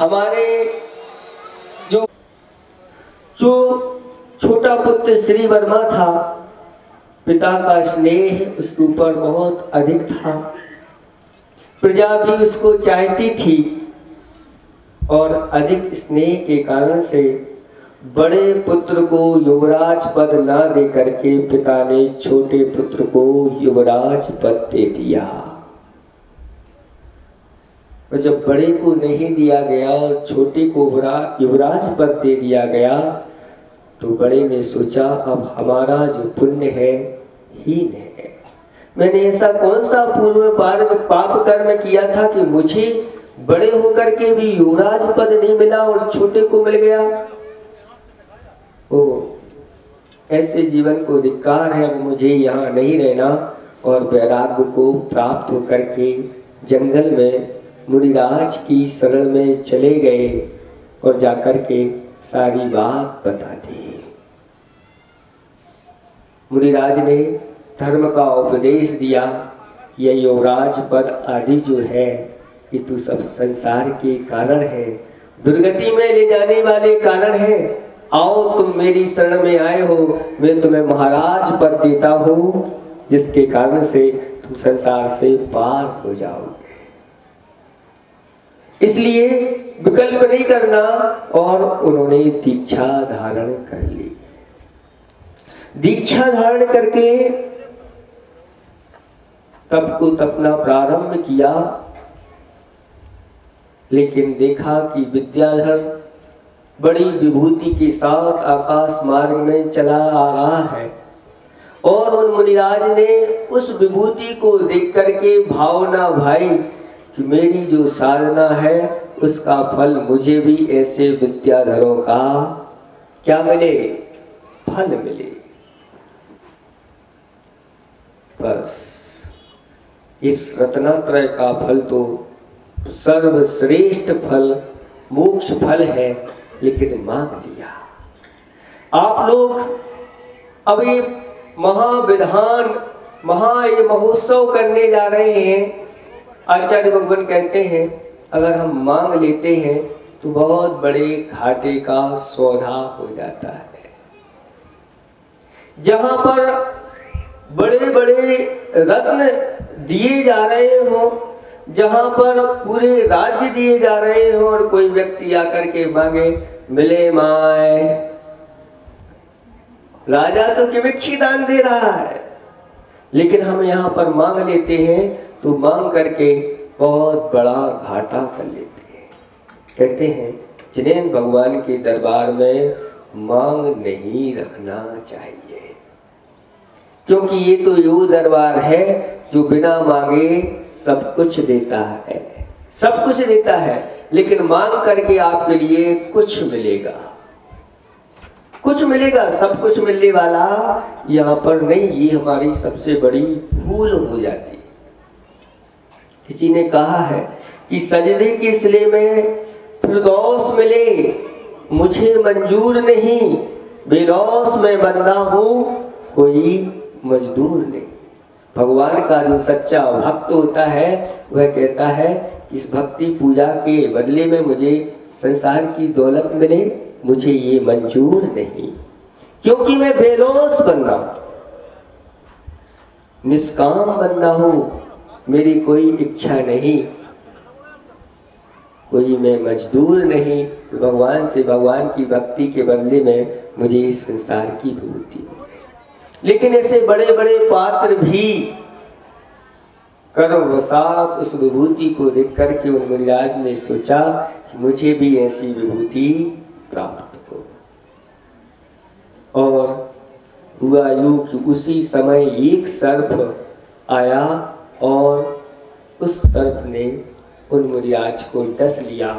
हमारे जो जो छोटा पुत्र श्री वर्मा था, पिता का स्नेह उसके ऊपर बहुत अधिक था। प्रजा भी उसको चाहती थी और अधिक स्नेह के कारण से बड़े पुत्र को युवराज पद ना दे करके पिता ने छोटे पुत्र को युवराज पद दे दिया। और जब बड़े को नहीं दिया गया और छोटे को युवराज पद दे दिया गया तो बड़े ने सोचा अब हमारा जो पुण्य है हीन है। मैंने ऐसा कौन सा पूर्व पाप कर्म किया था कि मुझे बड़े होकर के भी युवराज पद नहीं मिला और छोटे को मिल गया। ओ ऐसे जीवन को धिक्कार है, अब मुझे यहाँ नहीं रहना। और वैराग्य को प्राप्त होकर के जंगल में मुनिराज की शरण में चले गए और जाकर के सारी बात बता दी। मुनिराज ने धर्म का उपदेश दिया कि यह युवराज पद आदि जो है ये तो सब संसार के कारण है, दुर्गति में ले जाने वाले कारण है। आओ तुम मेरी शरण में आए हो, मैं तुम्हें महाराज पद देता हूँ जिसके कारण से तुम संसार से पार हो जाओगे। इसलिए विकल्प नहीं करना। और उन्होंने दीक्षा धारण कर ली। दीक्षा धारण करके तप को तपना प्रारंभ किया, लेकिन देखा कि विद्याधर बड़ी विभूति के साथ आकाश मार्ग में चला आ रहा है। और उन मुनिराज ने उस विभूति को देख करके भावना भाई कि मेरी जो साधना है उसका फल मुझे भी ऐसे विद्याधरों का क्या मिले, फल मिले। बस इस रत्नात्रय का फल तो सर्वश्रेष्ठ फल मोक्ष फल है, लेकिन मांग लिया। आप लोग अभी महाविधान ये महोत्सव करने जा रहे हैं। आचार्य भगवान कहते हैं अगर हम मांग लेते हैं तो बहुत बड़े घाटे का सौदा हो जाता है। जहां पर बड़े बड़े रत्न दिए जा रहे हो, जहां पर पूरे राज्य दिए जा रहे हो और कोई व्यक्ति आकर के मांगे मिले माए, राजा तो किमिच्छी दान दे रहा है, लेकिन हम यहाँ पर मांग लेते हैं तो मांग करके बहुत बड़ा घाटा कर लेते हैं। कहते हैं जिनेन भगवान के दरबार में मांग नहीं रखना चाहिए, क्योंकि ये तो यो दरबार है जो बिना मांगे सब कुछ देता है, सब कुछ देता है, लेकिन मांग करके आपके लिए कुछ मिलेगा, कुछ मिलेगा। सब कुछ मिलने वाला यहाँ पर नहीं, ये हमारी सबसे बड़ी भूल हो जाती है। किसी ने कहा है कि सजदे के सिले में फिरदौस मिले मुझे मंजूर नहीं, बेलौस में बंदा हूँ कोई मजदूर नहीं। भगवान का जो सच्चा भक्त होता है वह कहता है इस भक्ति पूजा के बदले में मुझे संसार की दौलत मिले, मुझे ये मंजूर नहीं, क्योंकि मैं बेलौस बंदा हूं, निष्काम बंदा हूं, मेरी कोई इच्छा नहीं, कोई मैं मजदूर नहीं। भगवान से भगवान की भक्ति के बदले में मुझे इस संसार की विभूति मिले। लेकिन ऐसे बड़े बड़े पात्र भी कर्मवशात उस विभूति को देख करके उन मुनिराज ने सोचा कि मुझे भी ऐसी विभूति प्राप्त हो। और हुआ यूं कि उसी समय एक सर्प आया और उस सर्प ने उन मुनिराज को डस लिया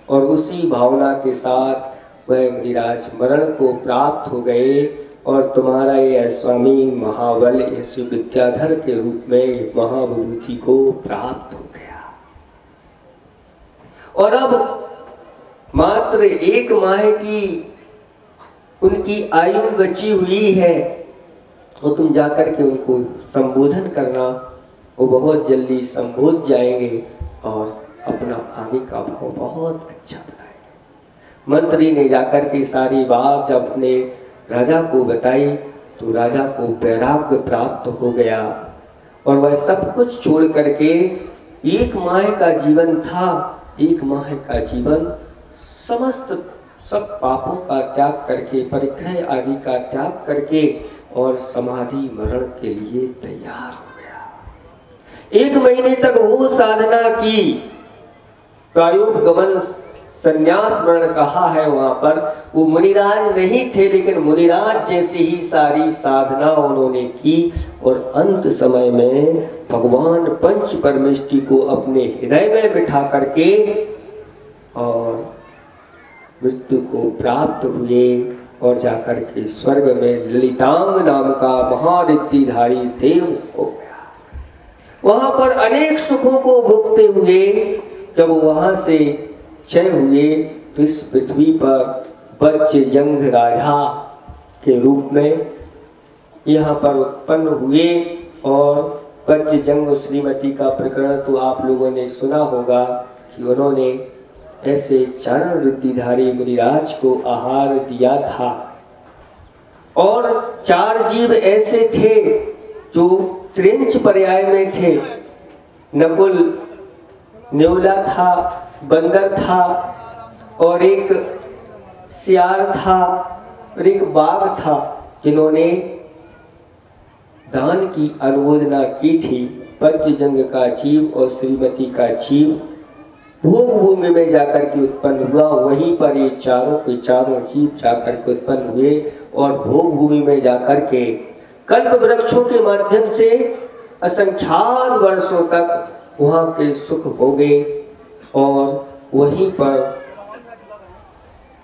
और उसी भावना के साथ वह मुनिराज मरण को प्राप्त हो गए। और तुम्हारा ये स्वामी महाबल ऐसे विद्याधर के रूप में महाविभूति को प्राप्त हो गया। और अब मात्र 1 माह की उनकी आयु बची हुई है, तो तुम जाकर के उनको संबोधन करना, वो बहुत जल्दी संबोध जाएंगे और अपना आगे का भाव बहुत अच्छा बनाएंगे। मंत्री ने जाकर के सारी बात जब अपने राजा को बताई तो राजा को वैराग्य प्राप्त हो गया और वह सब कुछ छोड़ करके 1 माह का जीवन था, 1 माह का जीवन समस्त सब पापों का त्याग करके, परिग्रह आदि का त्याग करके और समाधि मरण के लिए तैयार हो गया। 1 महीने तक वो साधना की, प्रायोग गमन संन्यास वर्ण कहा है वहां पर। वो मुनिराज नहीं थे लेकिन मुनिराज जैसे ही सारी साधना उन्होंने की और अंत समय में भगवान पंच परमेष्टि को अपने हृदय में बिठा करके और मृत्यु को प्राप्त हुए और जाकर के स्वर्ग में ललितांग नाम का महारिद्धिधारी देव हो गया। वहां पर अनेक सुखों को भोगते हुए जब वहां से क्षय हुए तो इस पृथ्वी पर बज्रजंग राजा के रूप में यहाँ पर उत्पन्न हुए। और बज्रजंग श्रीमती का प्रकरण तो आप लोगों ने सुना होगा कि उन्होंने ऐसे चरण रिद्धिधारी मुनिराज को आहार दिया था। और 4 जीव ऐसे थे जो त्रिंच पर्याय में थे। नकुल न्योला था, बंदर था और एक सियार था और एक बाघ था, जिन्होंने दान की अनुमोदना की थी। बज्रजंग का जीव और श्रीमती का जीव भोग भूमि में जाकर के उत्पन्न हुआ। वहीं पर ये चारों के चारों जीव जाकर के उत्पन्न हुए और भोग भूमि में जाकर के कल्प वृक्षों के माध्यम से असंख्यात वर्षों तक वहाँ के सुख भोगे। और वहीं पर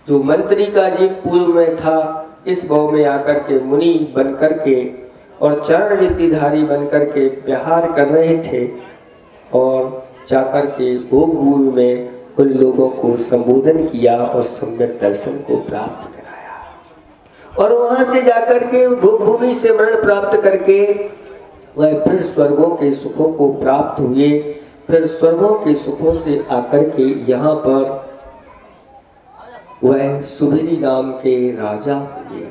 जो मंत्री का जीव पूर्व में था, इस भाव में आकर के मुनि बन करके और चरण रिद्धिधारी बन करके विहार कर रहे थे और जाकर के भोग भूमि में उन लोगों को संबोधन किया और सम्यक दर्शन को प्राप्त कराया। और वहां से जाकर के भोग भूमि से मरण प्राप्त करके वह फिर स्वर्गों के सुखों को प्राप्त हुए। फिर स्वर्गों के सुखों से आकर के यहाँ पर वह सुभिरी नाम के राजा हुए।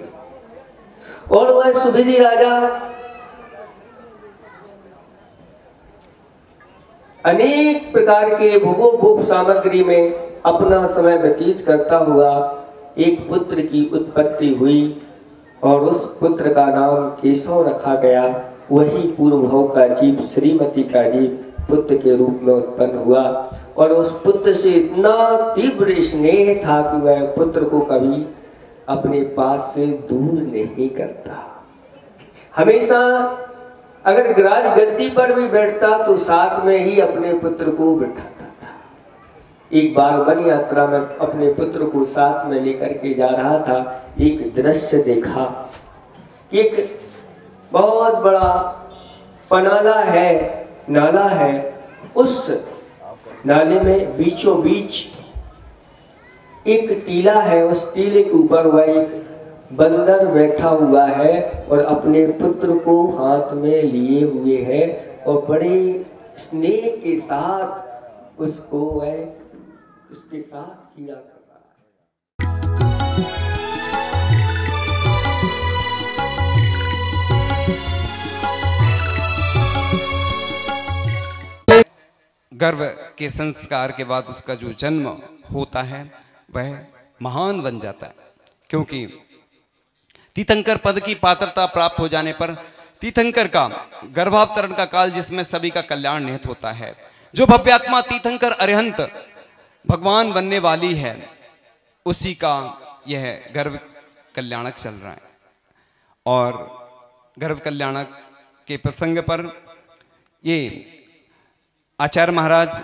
और वह सुभिरी राजा अनेक प्रकार के भोग सामग्री में अपना समय व्यतीत करता हुआ एक पुत्र की उत्पत्ति हुई और उस पुत्र का नाम केशव रखा गया। वही पूर्व भाव का जीव श्रीमती का जीव पुत्र के रूप में उत्पन्न हुआ और उस पुत्र से इतना तीव्र स्नेह था कि वह पुत्र को कभी अपने पास से दूर नहीं करता। हमेशा अगर राज गद्दी पर भी बैठता तो साथ में ही अपने पुत्र को बिठाता था। एक बार वन यात्रा में अपने पुत्र को साथ में लेकर के जा रहा था। एक दृश्य देखा कि एक बहुत बड़ा पनाला है, नाला है। उस नाले में बीचों बीच एक टीला है। उस टीले के ऊपर वह एक बंदर बैठा हुआ है और अपने पुत्र को हाथ में लिए हुए है और बड़े स्नेह के साथ उसको वह उसके साथ क्रीड़ा कर रहा है। गर्व के संस्कार के बाद उसका जो जन्म होता है वह महान बन जाता है, क्योंकि तीर्थंकर पद की पात्रता प्राप्त हो जाने पर तीर्थंकर का गर्भावतरण का काल, जिसमें सभी का कल्याण निहित होता है। जो भव्यात्मा तीर्थंकर अरिहंत भगवान बनने वाली है, उसी का यह गर्भ कल्याणक चल रहा है। और गर्भ कल्याणक के प्रसंग पर ये आचार्य महाराज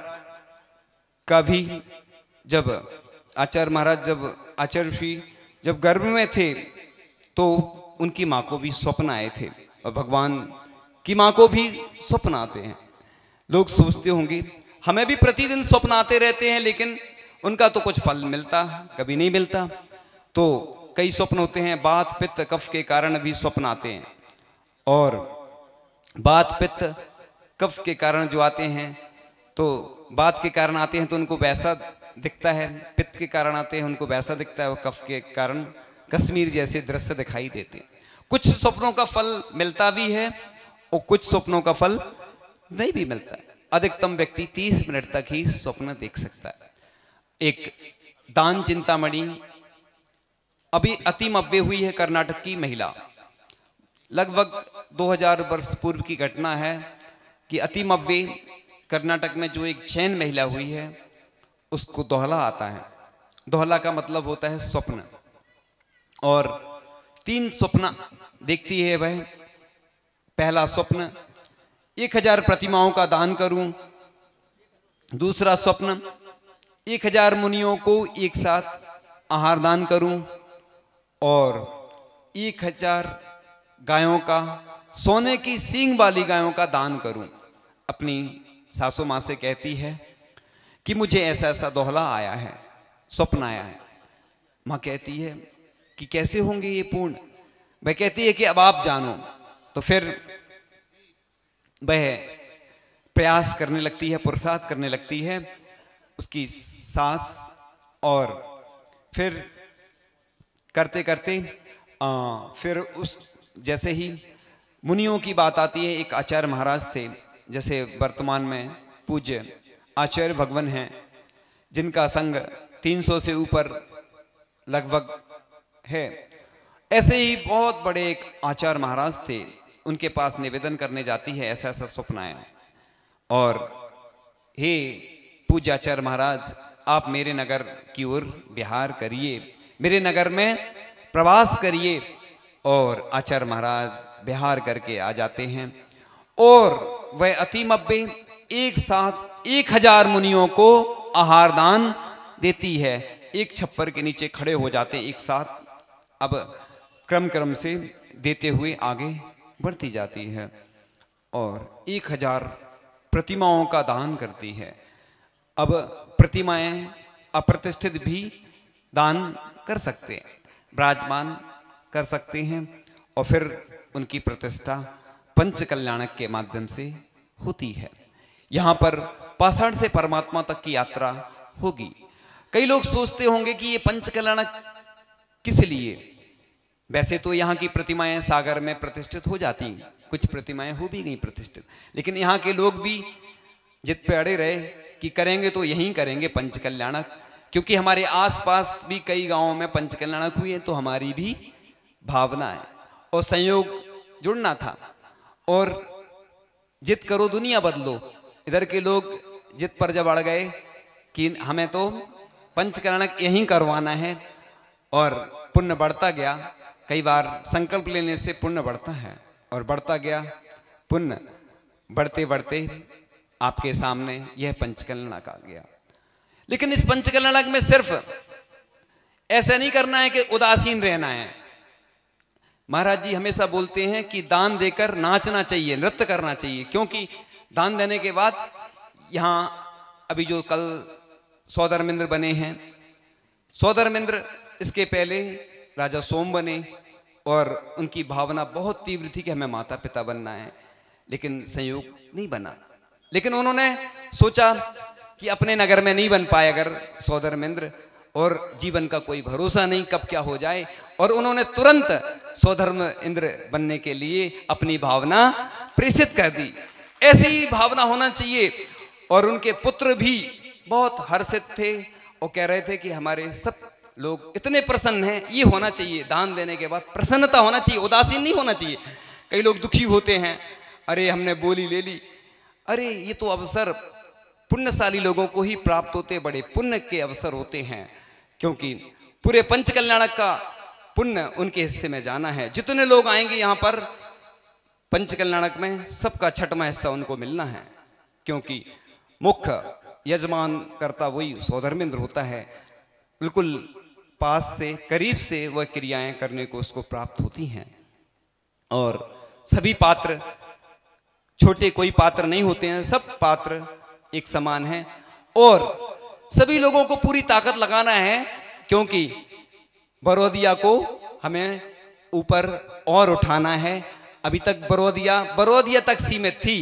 का भी, जब आचार्य ऋषि जब गर्भ में थे तो उनकी माँ को भी स्वप्न आए थे, और भगवान की माँ को भी स्वप्न आते हैं। लोग सोचते होंगे हमें भी प्रतिदिन स्वप्न आते रहते हैं, लेकिन उनका तो कुछ फल मिलता कभी नहीं मिलता। तो कई स्वप्न होते हैं, बात पित्त कफ के कारण भी स्वप्न आते हैं, और बात पित्त कफ के कारण जो आते हैं तो वात के कारण आते हैं तो उनको वैसा दिखता है, पित्त के कारण आते हैं उनको वैसा दिखता है, और कफ के कारण कश्मीर जैसे दृश्य दिखाई देते हैं। कुछ स्वप्नों का फल मिलता भी है और कुछ स्वप्नों का फल नहीं भी मिलता है। अधिकतम व्यक्ति 30 मिनट तक ही स्वप्न देख सकता है। एक दान चिंतामणि अभी अतिमव्य हुई है, कर्नाटक की महिला। लगभग 2000 वर्ष पूर्व की घटना है कि अतिमव्य कर्नाटक में जो एक जैन महिला हुई है उसको दोहला आता है। दोहला का मतलब होता है स्वप्न, और 3 स्वप्न देखती है वह। पहला स्वप्न 1000 प्रतिमाओं का दान करूं। दूसरा स्वप्न 1000 मुनियों को एक साथ आहार दान करूं, और 1000 गायों का, सोने की सींग वाली गायों का दान करूं। अपनी सासू माँ से कहती है कि मुझे ऐसा ऐसा दोहला आया है, स्वप्न आया है। माँ कहती है कि कैसे होंगे ये पूर्ण। वह कहती है कि अब आप जानो। तो फिर वह प्रयास करने लगती है, पुरुषार्थ करने लगती है उसकी सास, और फिर करते करते फिर उस जैसे ही मुनियों की बात आती है। एक आचार्य महाराज थे, जैसे वर्तमान में पूज्य आचार्य भगवान हैं, जिनका संग 300 से ऊपर लगभग है। ऐसे ही बहुत बड़े एक आचार्य महाराज थे, उनके पास निवेदन करने जाती है ऐसा ऐसा स्वप्न आया, और हे पूज्य आचार्य महाराज, आप मेरे नगर की ओर विहार करिए, मेरे नगर में प्रवास करिए। और आचार्य महाराज विहार करके आ जाते हैं, और वह अतिमव्य एक साथ 1000 मुनियों को आहार दान देती है। एक छप्पर के नीचे खड़े हो जाते एक साथ। अब क्रम क्रम से देते हुए आगे बढ़ती जाती है, और 1000 प्रतिमाओं का दान करती है। अब प्रतिमाएं अप्रतिष्ठित भी दान कर सकते हैं, विराजमान कर सकते हैं, और फिर उनकी प्रतिष्ठा पंच कल्याणक के माध्यम से होती है। यहाँ पर पाषाण से परमात्मा तक की यात्रा होगी। कई लोग सोचते होंगे कि ये पंच कल्याणक किस लिए। वैसे तो यहाँ की प्रतिमाएं सागर में प्रतिष्ठित हो जाती, कुछ प्रतिमाएं हो भी गई प्रतिष्ठित, लेकिन यहाँ के लोग भी जिद पे अड़े रहे कि करेंगे तो यहीं करेंगे पंच कल्याणक, क्योंकि हमारे आसपास भी कई गांवों में पंच कल्याणक हुए हैं। तो हमारी भी भावना है और संयोग जुड़ना था, और जिद करो दुनिया बदलो। इधर के लोग जिद पर जब अड़ गए कि हमें तो पंच कल्याणक यहीं करवाना है, और पुण्य बढ़ता गया। कई बार संकल्प लेने से पुण्य बढ़ता है, और बढ़ता गया पुण्य, बढ़ते बढ़ते आपके सामने यह पंच कल्याणक आ गया। लेकिन इस पंच कल्याणक में सिर्फ ऐसा नहीं करना है कि उदासीन रहना है। महाराज जी हमेशा बोलते हैं कि दान देकर नाचना चाहिए, नृत्य करना चाहिए, क्योंकि दान देने के बाद यहाँ अभी जो कल सौधर्मेंद्र बने हैं, सौधर्मेंद्र इसके पहले राजा सोम बने, और उनकी भावना बहुत तीव्र थी कि हमें माता पिता बनना है, लेकिन संयोग नहीं बना। लेकिन उन्होंने सोचा कि अपने नगर में नहीं बन पाए अगर सौधर्मेंद्र, और जीवन का कोई भरोसा नहीं कब क्या हो जाए, और उन्होंने तुरंत सौधर्म इंद्र बनने के लिए अपनी भावना प्रेषित कर दी। ऐसी भावना होना चाहिए। और उनके पुत्र भी बहुत हर्षित थे और कह रहे थे कि हमारे सब लोग इतने प्रसन्न हैं। ये होना चाहिए, दान देने के बाद प्रसन्नता होना चाहिए, उदासीन नहीं होना चाहिए। कई लोग दुखी होते हैं, अरे हमने बोली ले ली, अरे ये तो अवसर पुण्यशाली लोगों को ही प्राप्त होते, बड़े पुण्य के अवसर होते हैं, क्योंकि पूरे पंच कल्याणक का पुण्य उनके हिस्से में जाना है। जितने लोग आएंगे यहाँ पर पंच कल्याणक में, सबका छठवां हिस्सा उनको मिलना है, क्योंकि मुख्य यजमान करता वही सौधर्मेंद्र होता है। बिल्कुल पास से, करीब से वह क्रियाएं करने को उसको प्राप्त होती हैं। और सभी पात्र, छोटे कोई पात्र नहीं होते हैं, सब पात्र एक समान हैं, और सभी लोगों को पूरी ताकत लगाना है, क्योंकि बरोदिया को हमें ऊपर और उठाना है। अभी तक बरोदिया तक सीमित थी,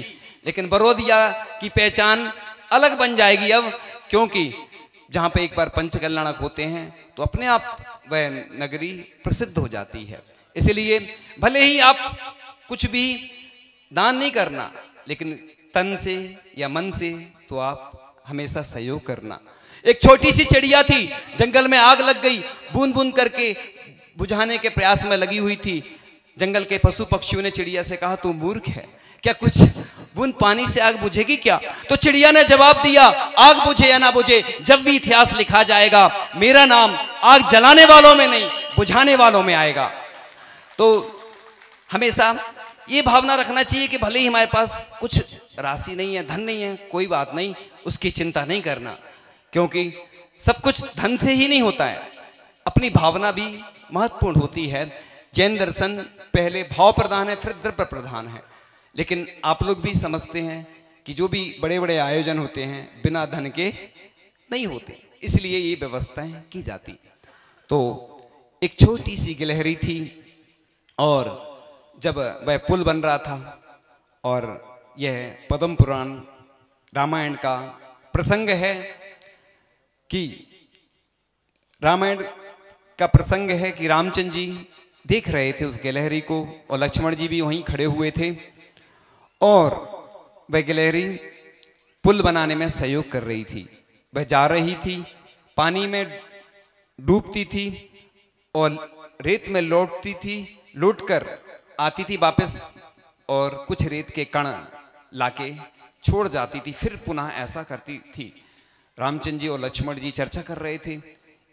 लेकिन बरोदिया की पहचान अलग बन जाएगी अब, क्योंकि जहां पे एक बार पंच कल्याणक होते हैं तो अपने आप वह नगरी प्रसिद्ध हो जाती है। इसलिए भले ही आप कुछ भी दान नहीं करना, लेकिन तन से या मन से तो आप हमेशा सहयोग करना। एक छोटी सी चिड़िया थी, जंगल में आग लग गई, बूंद बूंद करके बुझाने के प्रयास में लगी हुई थी। जंगल के पशु पक्षियों ने चिड़िया से कहा, तू मूर्ख है क्या, कुछ बूंद पानी से आग बुझेगी क्या? तो चिड़िया ने जवाब दिया, आग बुझे या ना बुझे, जब भी इतिहास लिखा जाएगा मेरा नाम आग जलाने वालों में नहीं बुझाने वालों में आएगा। तो हमेशा ये भावना रखना चाहिए कि भले ही हमारे पास कुछ राशि नहीं है, धन नहीं है, कोई बात नहीं, उसकी चिंता नहीं करना, क्योंकि सब कुछ धन से ही नहीं होता है, अपनी भावना भी महत्वपूर्ण होती है। जैन दर्शन पहले भाव प्रधान है, फिर द्रव्य प्रधान है। लेकिन आप लोग भी समझते हैं कि जो भी बड़े बड़े आयोजन होते हैं बिना धन के नहीं होते, इसलिए ये व्यवस्थाएं की जाती। तो एक छोटी सी गिलहरी थी, और जब वह पुल बन रहा था, और यह पद्म पुराण रामायण का प्रसंग है कि रामायण का प्रसंग है कि रामचंद्र जी देख रहे थे उस गिलहरी को, और लक्ष्मण जी भी वहीं खड़े हुए थे, और वह गिलहरी पुल बनाने में सहयोग कर रही थी। वह जा रही थी, पानी में डूबती थी और रेत में लौटती थी, लौटकर आती थी वापस, और कुछ रेत के कण लाके छोड़ जाती थी, फिर पुनः ऐसा करती थी। रामचंद्र जी और लक्ष्मण जी चर्चा कर रहे थे,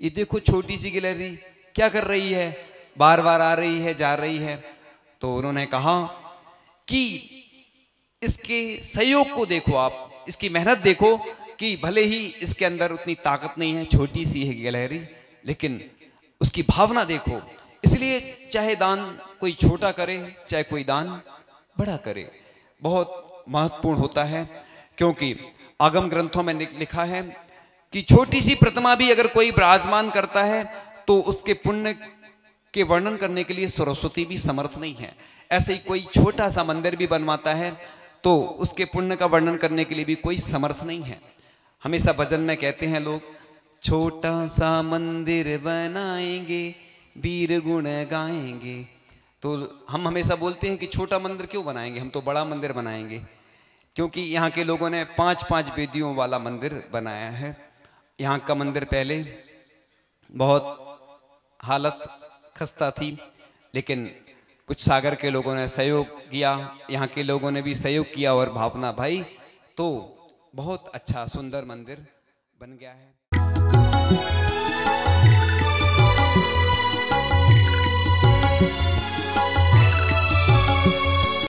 ये देखो छोटी सी गिलहरी क्या कर रही है, बार बार आ रही है, जा रही है। तो उन्होंने कहा कि इसके सहयोग को देखो, आप इसकी मेहनत देखो, कि भले ही इसके अंदर उतनी ताकत नहीं है, छोटी सी है गिलहरी, लेकिन उसकी भावना देखो। इसलिए चाहे दान कोई छोटा करे, चाहे कोई दान बड़ा करे, बहुत महत्वपूर्ण होता है। क्योंकि आगम ग्रंथों में लिखा है कि छोटी सी प्रतिमा भी अगर कोई विराजमान करता है तो उसके पुण्य के वर्णन करने के लिए सरस्वती भी समर्थ नहीं है। ऐसे ही कोई छोटा सा मंदिर भी बनवाता है तो उसके पुण्य का वर्णन करने के लिए भी कोई समर्थ नहीं है। हमेशा भजन में कहते हैं लोग, छोटा सा मंदिर बनाएंगे, वीर गुण गाएंगे। तो हम हमेशा बोलते हैं कि छोटा मंदिर क्यों बनाएंगे, हम तो बड़ा मंदिर बनाएंगे, क्योंकि यहाँ के लोगों ने 5-5 वेदियों वाला मंदिर बनाया है। यहाँ का मंदिर पहले बहुत हालत खस्ता थी, लेकिन कुछ सागर के लोगों ने सहयोग किया, यहाँ के लोगों ने भी सहयोग किया और भावना भाई, तो बहुत अच्छा सुंदर मंदिर बन गया है।